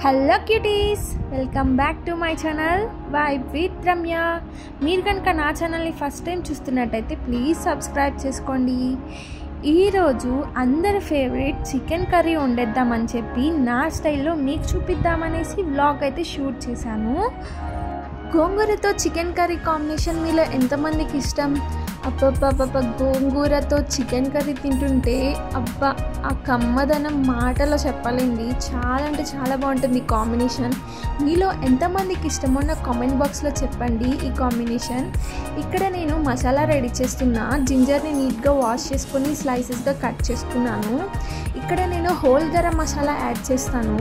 Hello cuties, welcome back to my channel vibe with Ramya. మీరు కనుక నా ఛానల్ని ఫస్ట్ టైం చూస్తున్నట్టయితే ప్లీజ్ సబ్స్క్రైబ్ చేసుకోండి. ఈరోజు అందరి ఫేవరెట్ చికెన్ కర్రీ వండేద్దామని చెప్పి నా స్టైల్లో మీకు చూపిద్దామనేసి వ్లాగ్ అయితే షూట్ చేశాను. గోంగూరతో చికెన్ కర్రీ కాంబినేషన్ మీలో ఎంతమందికి ఇష్టం? అబ్బబ్బబ్బబ్బ, గోంగూరతో చికెన్ కర్రీ తింటుంటే అబ్బా ఆ కమ్మదనం మాటలో చెప్పలేండి. చాలా అంటే చాలా బాగుంటుంది కాంబినేషన్. మీలో ఎంతమందికి ఇష్టమో నా కామెంట్ బాక్స్లో చెప్పండి ఈ కాంబినేషన్. ఇక్కడ నేను మసాలా రెడీ చేస్తున్నా. జింజర్ని నీట్గా వాష్ చేసుకొని స్లైసెస్గా కట్ చేసుకున్నాను. ఇక్కడ నేను హోల్ గరం మసాలా యాడ్ చేస్తాను.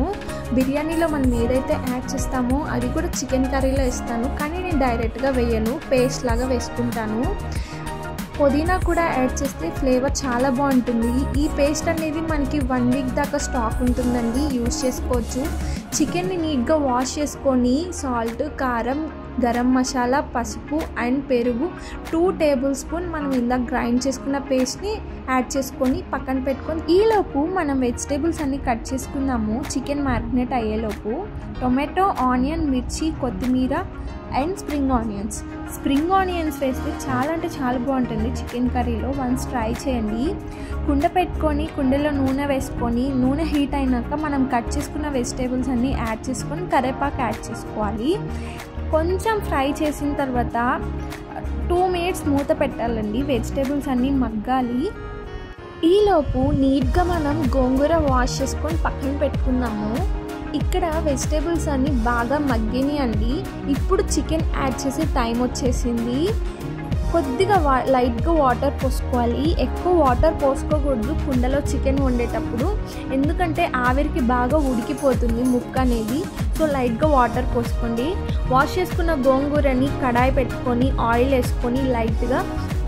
బిర్యానీలో మనం ఏదైతే యాడ్ చేస్తామో అది కూడా చికెన్ కర్రీలో వేస్తాను, కానీ నేను డైరెక్ట్గా వేయను, పేస్ట్ లాగా వేసుకుంటాను. పుదీనా కూడా యాడ్ చేస్తే ఫ్లేవర్ చాలా బాగుంటుంది. ఈ పేస్ట్ అనేది మనకి 1 వీక్ దాకా స్టాక్ ఉంటుందండి, యూజ్ చేసుకోవచ్చు. చికెన్ని నీట్గా వాష్ చేసుకొని సాల్ట్, కారం, గరం మసాలా, పసుపు అండ్ పెరుగు 2 టేబుల్ స్పూన్ మనం ఇందాక గ్రైండ్ చేసుకున్న పేస్ట్ని యాడ్ చేసుకొని పక్కన పెట్టుకొని ఈలోపు మనం వెజిటేబుల్స్ అన్నీ కట్ చేసుకుందాము. చికెన్ మ్యారినేట్ అయ్యేలోపు టొమాటో, ఆనియన్, మిర్చి, కొత్తిమీర అండ్ స్ప్రింగ్ ఆనియన్స్ వేస్తే చాలా అంటే చాలా బాగుంటుంది చికెన్ కర్రీలో. వన్స్ ట్రై చేయండి. కుండ పెట్టుకొని కుండలో నూనె వేసుకొని నూనె హీట్ అయినాక మనం కట్ చేసుకున్న వెజిటేబుల్స్ అన్నీ యాడ్ చేసుకొని కరివేపాకు యాడ్ చేసుకోవాలి. కొంచెం ఫ్రై చేసిన తర్వాత 2 మినిట్స్ మూత పెట్టాలండి, వెజిటేబుల్స్ అన్నీ మగ్గాలి. ఈలోపు నీట్గా మనం గోంగూర వాష్ చేసుకొని పక్కన పెట్టుకుందాము. ఇక్కడ వెజిటేబుల్స్ అన్నీ బాగా మగ్గినాయి అండి. ఇప్పుడు చికెన్ యాడ్ చేసే టైం వచ్చేసింది. కొద్దిగా లైట్గా వాటర్ పోసుకోవాలి, ఎక్కువ వాటర్ పోసుకోకూడదు కుండలో చికెన్ వండేటప్పుడు, ఎందుకంటే ఆవిరికి బాగా ఉడికిపోతుంది ముక్క అనేది. సో లైట్గా వాటర్ పోసుకోండి. వాష్ చేసుకున్న గోంగూరని కడాయి పెట్టుకొని ఆయిల్ వేసుకొని లైట్గా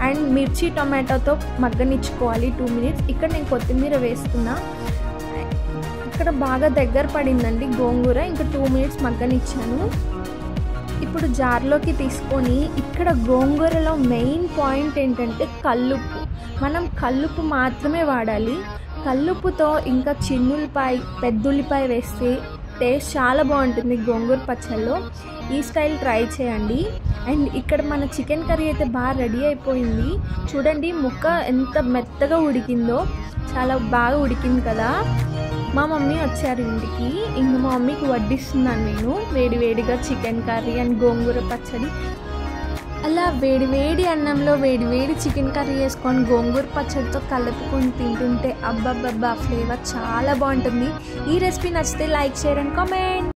అండ్ మిర్చి, టొమాటోతో మగ్గనిచ్చుకోవాలి 2 మినిట్స్. ఇక్కడ నేను కొత్తిమీర వేస్తున్నా. ఇక్కడ బాగా దగ్గర పడిందండి గోంగూర, ఇంకా 2 మినిట్స్ మగ్గనిచ్చాను. ఇప్పుడు జార్లోకి తీసుకొని ఇక్కడ గోంగూరలో మెయిన్ పాయింట్ ఏంటంటే కల్లుప్పు. మనం కల్లుప్పు మాత్రమే వాడాలి. కల్లుప్పుతో ఇంకా చిన్నుల్లిపాయ, పెద్దుల్లిపాయ వేస్తే టేస్ట్ చాలా బాగుంటుంది గోంగూర పచ్చళ్ళలో. ఈ స్టైల్ ట్రై చేయండి. అండ్ ఇక్కడ మన చికెన్ కర్రీ అయితే బాగా రెడీ అయిపోయింది. చూడండి ముక్క ఎంత మెత్తగా ఉడికిందో, చాలా బాగా ఉడికింది కదా. మా మమ్మీ వచ్చారు ఇంటికి, ఇంక మా మమ్మీకి వడ్డిస్తున్నాను నేను వేడివేడిగా చికెన్ కర్రీ అండ్ గోంగూర పచ్చడి. అలా వేడివేడి అన్నంలో వేడివేడి చికెన్ కర్రీ వేసుకొని గోంగూర పచ్చడితో కలుపుకొని తింటుంటే అబ్బబ్బబ్బా ఫ్లేవర్ చాలా బాగుంటుంది. ఈ రెసిపీ నచ్చితే లైక్, షేర్ అండ్ కామెంట్.